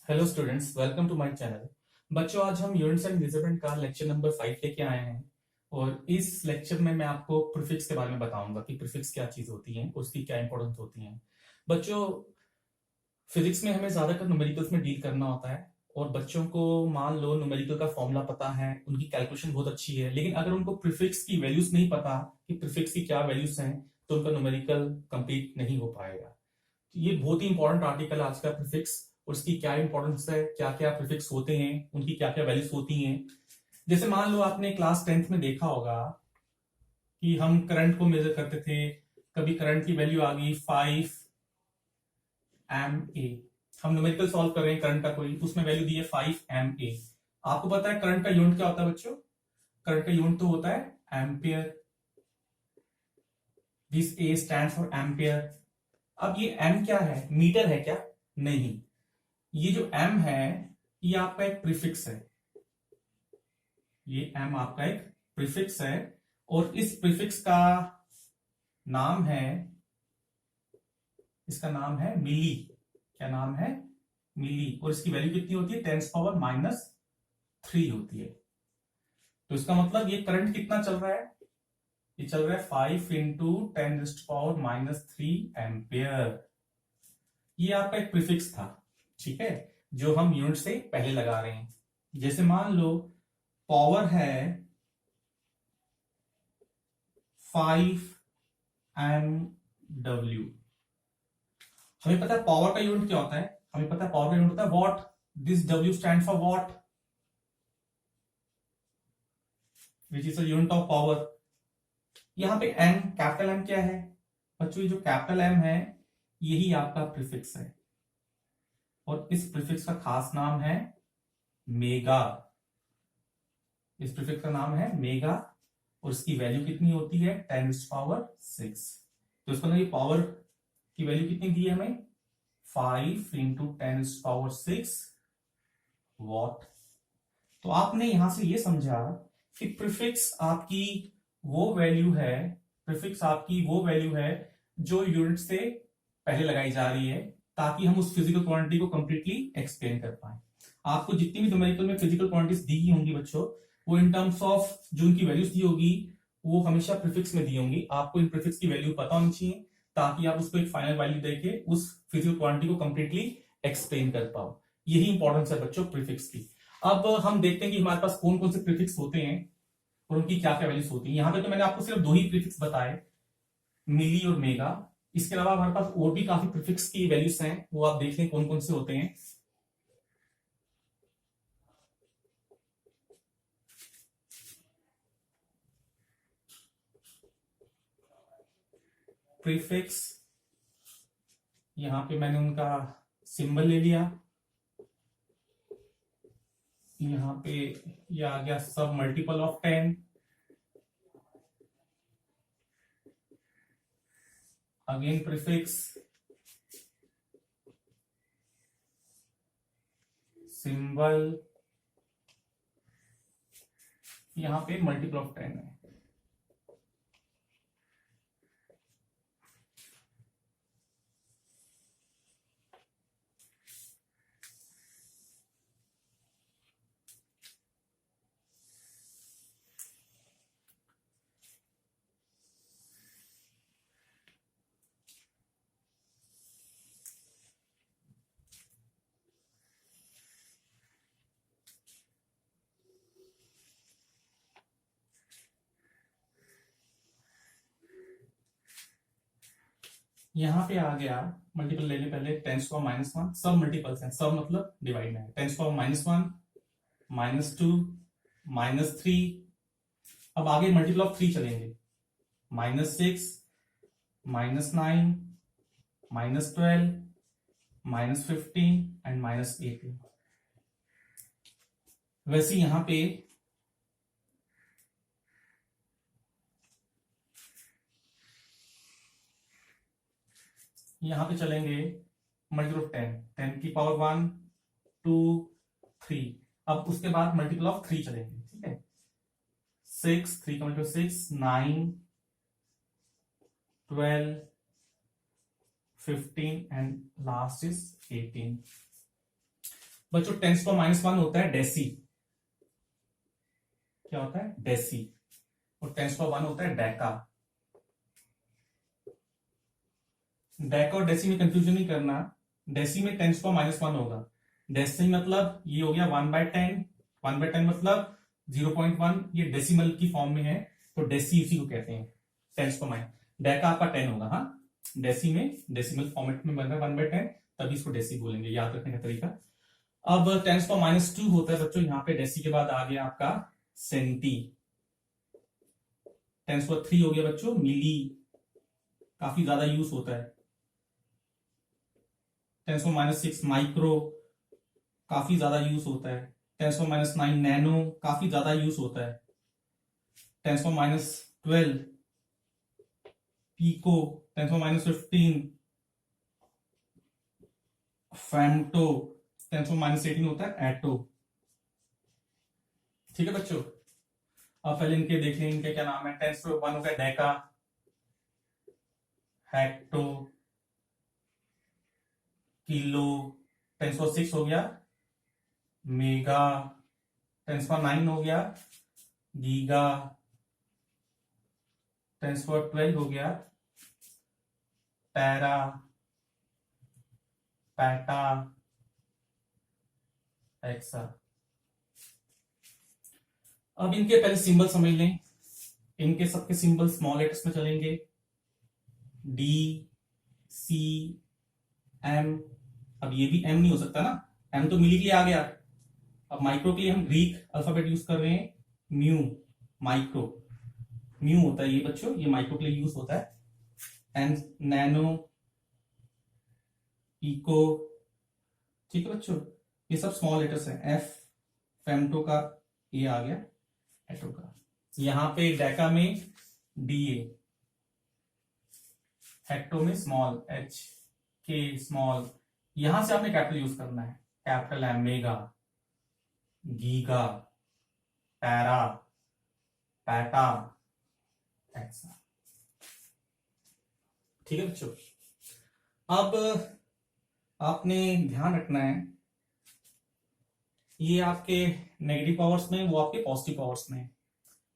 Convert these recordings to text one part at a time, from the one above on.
Hello students, welcome to my channel. बच्चों, आज हम यूनिट्स एंड मेजरमेंट का लेक्चर नंबर 5 लेके आए हैं। और इस लेक्चर में मैं आपको प्रीफिक्स के बारे में बताऊंगा कि प्रीफिक्स क्या चीज होती है, उसकी क्या इंपॉर्टेंस होती है। बच्चों, फिजिक्स में हमें ज्यादातर न्यूमेरिकल्स में डील करना होता है। और बच्चों को मान लो न्यूमेरिकल का फॉर्मूला पता है, उनकी कैलकुलेशन बहुत अच्छी है, लेकिन अगर उनको प्रीफिक्स की वैल्यूज नहीं पता कि प्रीफिक्स की क्या वैल्यूज हैं, तो उनका न्यूमेरिकल कंप्लीट नहीं हो पाएगा। ये बहुत ही इंपॉर्टेंट आर्टिकल है आज का, प्रीफिक्स। उसकी क्या इंपॉर्टेंस है, क्या क्या प्रीफिक्स होते हैं, उनकी क्या क्या वैल्यूज होती हैं। जैसे मान लो आपने क्लास 10th में देखा होगा कि हम करंट को मेजर करते थे। कभी करंट की वैल्यू आ गई 5 MA। हम न्यूमेरिकल सॉल्व कर रहे हैं करंट का, कोई उसमें वैल्यू दी है 5 MA। आपको पता है करंट का यूनिट क्या होता है बच्चों? करंट का यूनिट तो होता है ampere. This A stand for ampere. अब ये M क्या है? मीटर है क्या? नहीं। ये जो M है, ये आपका एक प्रीफिक्स है। ये M आपका एक प्रीफिक्स है। और इस प्रीफिक्स का नाम है, इसका नाम है मिली। क्या नाम है? मिली। और इसकी वैल्यू कितनी होती है? 10⁻³ होती है। तो इसका मतलब ये करंट कितना चल रहा है? ये चल रहा है 5 × 10⁻³ एम्पियर। ये आपका एक प्रीफिक्स था, ठीक है, जो हम यूनिट से पहले लगा रहे हैं। जैसे मान लो पावर है 5 MW। हमें पता है पावर का यूनिट क्या होता है, हमें पता है पावर का यूनिट होता है what. This W stand for what, which is the unit of power. यहां पे M, कैपिटल M क्या है बच्चों? ये जो कैपिटल M है, यही आपका प्रीफिक्स है। और इस प्रीफिक्स का खास नाम है मेगा। इस प्रीफिक्स का नाम है मेगा। और इसकी वैल्यू कितनी होती है? 10⁻⁶। तो इसका मतलब ये पावर की वैल्यू कितनी दी है हमें? 5 × 10⁻⁶ वॉट। तो आपने यहां से ये समझा कि प्रीफिक्स आपकी वो वैल्यू है, प्रीफिक्स आपकी वो वैल्यू है जो यूनिट से पहले लगाई जा रही है, ताकि हम उस फिजिकल क्वांटिटी को कंप्लीटली एक्सप्लेन कर पाए। आपको जितनी भी न्यूमेरिकल में फिजिकल क्वांटिटीज दी होंगी बच्चों, वो इन टर्म्स ऑफ जो उनकी वैल्यूज दी होगी, वो हमेशा प्रीफिक्स में दी होंगी। आपको इन प्रीफिक्स की वैल्यू पता होनी चाहिए, ताकि आप उसको एक फाइनल वैल्यू देके उस फिजिकल क्वांटिटी को कंप्लीटली एक्सप्लेन कर पाओ। यही इंपॉर्टेंस है बच्चों प्रीफिक्स की। अब हम देखते हैं कि हमारे पास कौन कौन से प्रीफिक्स होते हैं और उनकी क्या क्या वैल्यूज होती है। यहां पे तो मैंने आपको सिर्फ दो ही प्रीफिक्स बताए, मिली और मेगा। इसके अलावा हमारे पास और भी काफी प्रीफिक्स की वैल्यूज हैं, वो आप देख लें कौन कौन से होते हैं। प्रीफिक्स, यहां पे मैंने उनका सिंबल ले लिया। यहां पे ये आ गया सब multiple of 10। Again prefix, symbol, यहां पे मल्टीपल ऑफ 10 है। यहां पे आ गया मल्टीपल लेने पहले 10⁻⁻1। सब मल्टीपल्स हैं, सब मतलब डिवाइड में है। 10⁻⁻1, -2, -3। अब आगे मल्टीपल ऑफ 3 चलेंगे, -6, -9, -12, -15 एंड -18। वैसे यहां पे चलेंगे मल्टीपल ऑफ 10, 10⁻1, 2, 3। अब उसके बाद मल्टीपल ऑफ 3 चलेंगे, ठीक है। 6, 3 का मल्टीपल 6, 9, 12, 15 एंड लास्ट इज 18। बच्चों 10⁻⁻1 होता है डेसी। क्या होता है? डेसी। और 10⁻1 होता है डेका। डेका और डेसी में कंफ्यूजन नहीं करना। डेसी में 10⁻1 होगा। डेसी मतलब ये हो गया 1/10। 1/10 मतलब 0.1। ये डेसिमल की फॉर्म में है तो डेसी उसी को कहते हैं 10⁻। डेका आपका 10 होगा। हाँ, डेसी में डेसिमल फॉर्मेट में बन रहा है 1/10, तभी इसको डेसी बोलेंगे, याद रखने का तरीका। अब 10⁻2 होता है बच्चों, यहाँ पे डेसी के बाद आ गया आपका सेंटी। 10⁻3 हो गया बच्चों मिली, काफी ज्यादा यूज होता है। 10⁻6 माइक्रो, काफी ज्यादा यूज होता है। 10⁻9 नैनो, काफी ज्यादा यूज होता है। 10⁻12 पीको। 10⁻15 फेमटो। 10⁻18 होता है एटो। ठीक है बच्चों, अब पहले इनके देख लें, इनके क्या नाम है। 10⁻1 हो गया डेका, हेक्टो, किलो। 10⁻6 हो गया मेगा। 10⁻9 हो गया गीगा। 10⁻12 हो गया पैरा, पैटा, एक्सा। अब इनके पहले सिंबल समझ लें। इनके सबके सिंबल स्मॉल लेटर्स में चलेंगे। डी, सी, एम। अब ये भी एम नहीं हो सकता ना, एम तो मिली के लिए आ गया। अब माइक्रो के लिए हम ग्रीक अल्फाबेट यूज कर रहे हैं, म्यू। माइक्रो म्यू होता है ये बच्चों, ये माइक्रो के लिए यूज होता है। N nano, pico. ठीक है बच्चों, ये सब स्मॉल लेटर्स हैं। एफ फेमटो का ये आ गया, एटो का। यहां पे डेका में डीए, हेक्टो में स्मॉल एच, के स्मॉल। यहां से आपने कैपिटल यूज करना है। कैपिटल है mega, giga, para, peta, exa. ठीक है बच्चों, अब आपने ध्यान रखना है, ये आपके नेगेटिव पावर्स में, वो आपके पॉजिटिव पावर्स में।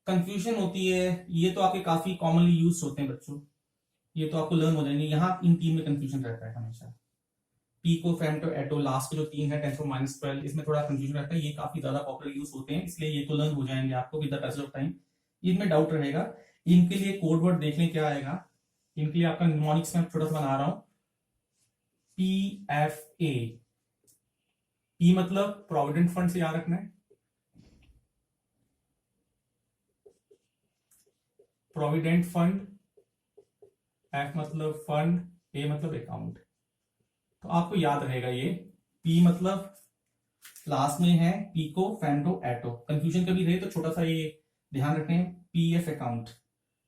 कंफ्यूजन होती है, ये तो आपके काफी कॉमनली यूज होते हैं बच्चों, ये तो आपको लर्न हो जाएंगे। यहां इन तीन में कंफ्यूजन रहता है हमेशा। पीको, फेमटो, एटो, लास्ट के जो तीन है 10⁻12, इसमें थोड़ा कंफ्यूजन रहता है। ये काफी ज्यादा पॉपुलर यूज होते हैं, इसलिए ये तो लर्न हो जाएंगे आपको with the passage of time. इनमें डाउट रहेगा। इनके लिए कोड वर्ड देख लें क्या आएगा। इनके लिए आपका निमोनिक्स में छोटा सा बना रहा हूं, PFA। पी मतलब प्रोविडेंट फंड से याद रखना है, प्रोविडेंट फंड। एफ मतलब फंड, ए मतलब अकाउंट। तो आपको याद रहेगा ये। पी मतलब लास्ट में है पीको, फेमटो, एटो। कंफ्यूजन कभी रहे तो छोटा सा ये ध्यान रखें, पीएफ अकाउंट,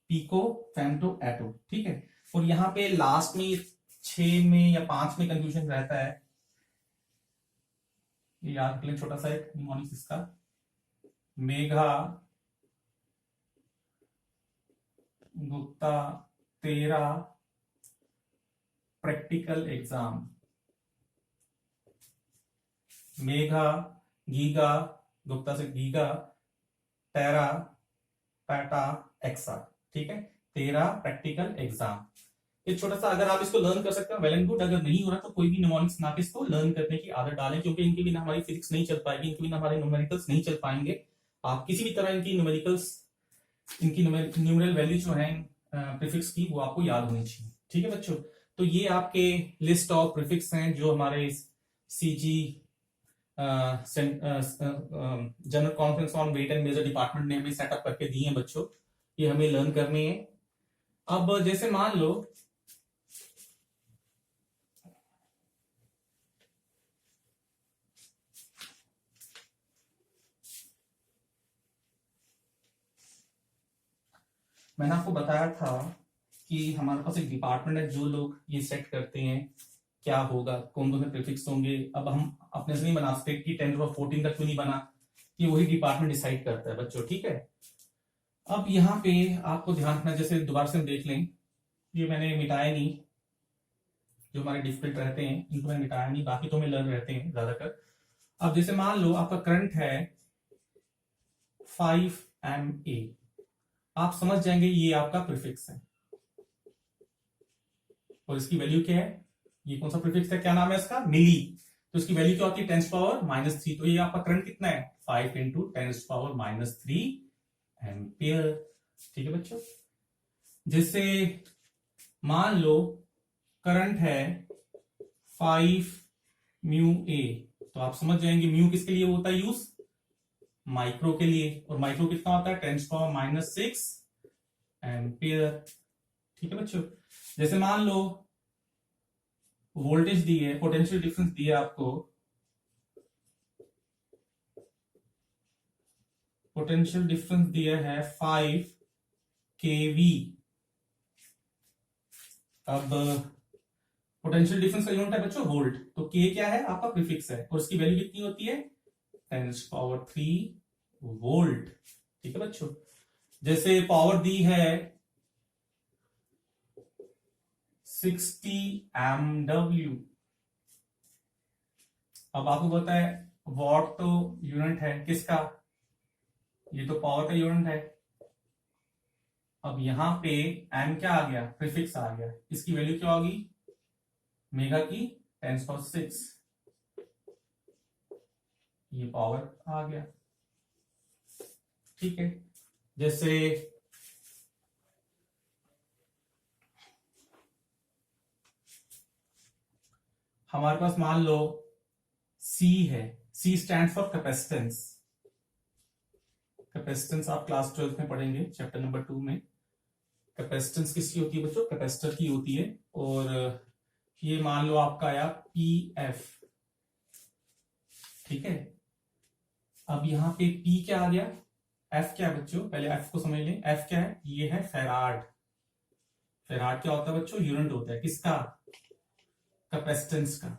पीको, फेमटो, एटो। ठीक है, और यहां पे लास्ट में 6 में या 5 में कंफ्यूजन रहता है, ये याद रख लें छोटा सा एक निमोनिक्स इसका। मेघा, गुप्ता, तेरा, practical exam. Megha, giga, Gupta से गीगा, तेरा, पैटा, एक्सा। ठीक है, तेरा प्रैक्टिकल एग्जाम। ये छोटा सा अगर आप इसको लर्न कर सकते हैं वेल एंड गुड। अगर नहीं हो रहा तो कोई भी निमोनिक्स ना के इसको लर्न करने की आदत डालें, क्योंकि इनके बिना हमारी फिजिक्स नहीं चल पाएगी, इनके बिना हमारे न्यूमेरिकल्स नहीं चल पाएंगे। आप किसी भी तरह इनकी न्यूमेरिकल्स, इनकी न्यूमेरल वैल्यू जो है प्रीफिक्स की, वो आपको याद होनी चाहिए। ठीक है बच्चों, तो ये आपके लिस्ट ऑफ प्रीफिक्स हैं जो हमारे CG general conference on weight and measure department ने हमें सेटअप करके दिए हैं बच्चों, ये हमें लर्न करने हैं। अब जैसे मान लो मैंने आपको बताया था कि हमारे पास एक डिपार्टमेंट है, जो लोग ये सेट करते हैं क्या होगा, कौन कौन से प्रीफिक्स होंगे। अब हम अपने से नहीं बना सकते कि 10⁻14 तक क्यों नहीं बना, कि वही डिपार्टमेंट डिसाइड करता है बच्चों। ठीक है, अब यहाँ पे आपको ध्यान रखना, जैसे दोबारा से हम देख लें, ये मैंने मिटाया नहीं, जो हमारे डिफिकल्ट रहते हैं इनको मैंने मिटाया नहीं, बाकी तो हमें लर्न रहते हैं ज्यादातर। अब जैसे मान लो आपका करंट है 5 MA, आप समझ जाएंगे ये आपका प्रीफिक्स है और इसकी वैल्यू क्या है, ये कौन सा प्रीफिक्स है, क्या नाम है इसका, मिली। तो इसकी वैल्यू क्या होती है, 10⁻³ तो ये आपका करंट कितना है 5 × 10⁻³ एम्पियर। ठीक है बच्चों, जैसे मान लो करंट है 5 μA, तो आप समझ जाएंगे म्यू किसके लिए होता है यूज, माइक्रो के लिए, और माइक्रो कितना होता है 10⁻⁶ एम्पियर। ठीक है बच्चों, जैसे मान लो वोल्टेज दी है, पोटेंशियल डिफरेंस दिया आपको, पोटेंशियल डिफरेंस दिया है 5 kV। अब पोटेंशियल डिफरेंस का यूनिट है बच्चों वोल्ट, तो के क्या है आपका प्रीफिक्स है और इसकी वैल्यू कितनी होती है 10⁻³ वोल्ट। ठीक है बच्चों, जैसे पावर दी है 60 MW, अब आपको पता है वॉट तो यूनिट है किसका, ये तो पावर का यूनिट है। अब यहां पे एम क्या आ गया, प्रीफिक्स आ गया, इसकी वैल्यू क्या होगी मेगा की 10⁻⁶, ये पावर आ गया। ठीक है, जैसे हमारे पास मान लो C है, C stand for capacitance. Capacitance आप क्लास 12 में पढ़ेंगे चैप्टर नंबर 2 में। कैपेसिटेंस किसकी होती है बच्चों, कैपेसिटर की होती है। और ये मान लो आपका आया PF। ठीक है, अब यहां पे P क्या आ गया, F क्या है बच्चों, पहले F को समझ लें, F क्या है, ये है फैराड। फैराड क्या होता है बच्चों, यूनिट होता है किसका, कैपेसिटेंस का।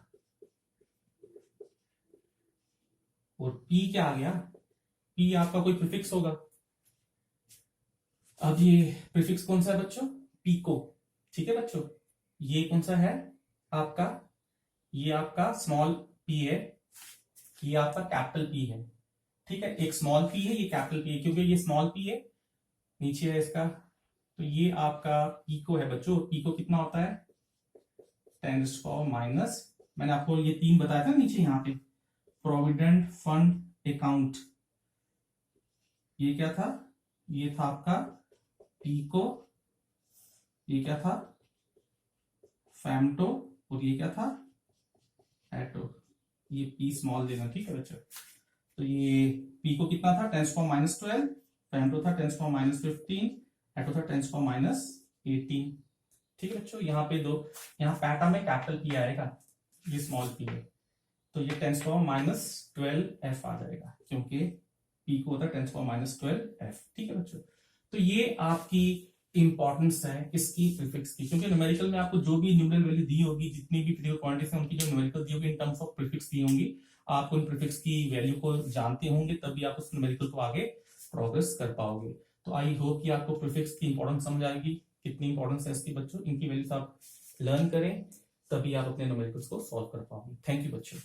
और P क्या आ गया, P आपका कोई प्रीफिक्स होगा। अब ये प्रीफिक्स कौन सा है बच्चों, पिको। ठीक है बच्चों, ये कौन सा है आपका, ये आपका स्मॉल p है, ये आपका कैपिटल P है। ठीक है, एक स्मॉल p है, ये कैपिटल P है, क्योंकि ये स्मॉल p है, नीचे है इसका, तो ये आपका पिको है बच्चों। पिको कितना होता है 10⁻⁻, मैंने आपको ये 3 बताया था नीचे यहाँ पे, प्रोविडेंट फंड अकाउंट, ये क्या था, ये था आपका पिको, ये क्या था फैमटो, और ये क्या था एटो, ये पी स्मॉल देना। ठीक है बच्चों, तो ये पिको कितना था 10⁻12, फैमटो था 10⁻15, एटो था 10⁻18। ठीक है बच्चों, यहाँ पे दो, यहाँ पैटा में कैपिटल P आएगा, ये स्मॉल p है, तो ये 10⁻12F आ जाएगा, क्योंकि P को होता है 10⁻12F। ठीक है बच्चों, तो ये आपकी इंपॉर्टेंस है इसकी प्रीफिक्स की, क्योंकि न्यूमेरिकल में आपको जो भी न्यूमेरिकल वैल्यू दी होगी, जितनी भी क्रिटिकल क्वांटिटीज हैं उनकी जो न्यूमेरिकल दी होगी इन टर्म्स ऑफ प्रीफिक्स दी होंगी, आप उन प्रीफिक्स की वैल्यू को जानते होंगे, तभी आप उस न्यूमेरिकल को आगे प्रोग्रेस कर पाओगे। तो आई होप कि आपको प्रीफिक्स की इंपॉर्टेंस समझ आएगी, कितनी इंपॉर्टेंस है इसकी बच्चों, इनकी वैल्यूज आप लर्न करें, तभी आप अपने न्यूमेरिकल्स को सॉल्व कर पाओगे। थैंक यू बच्चों।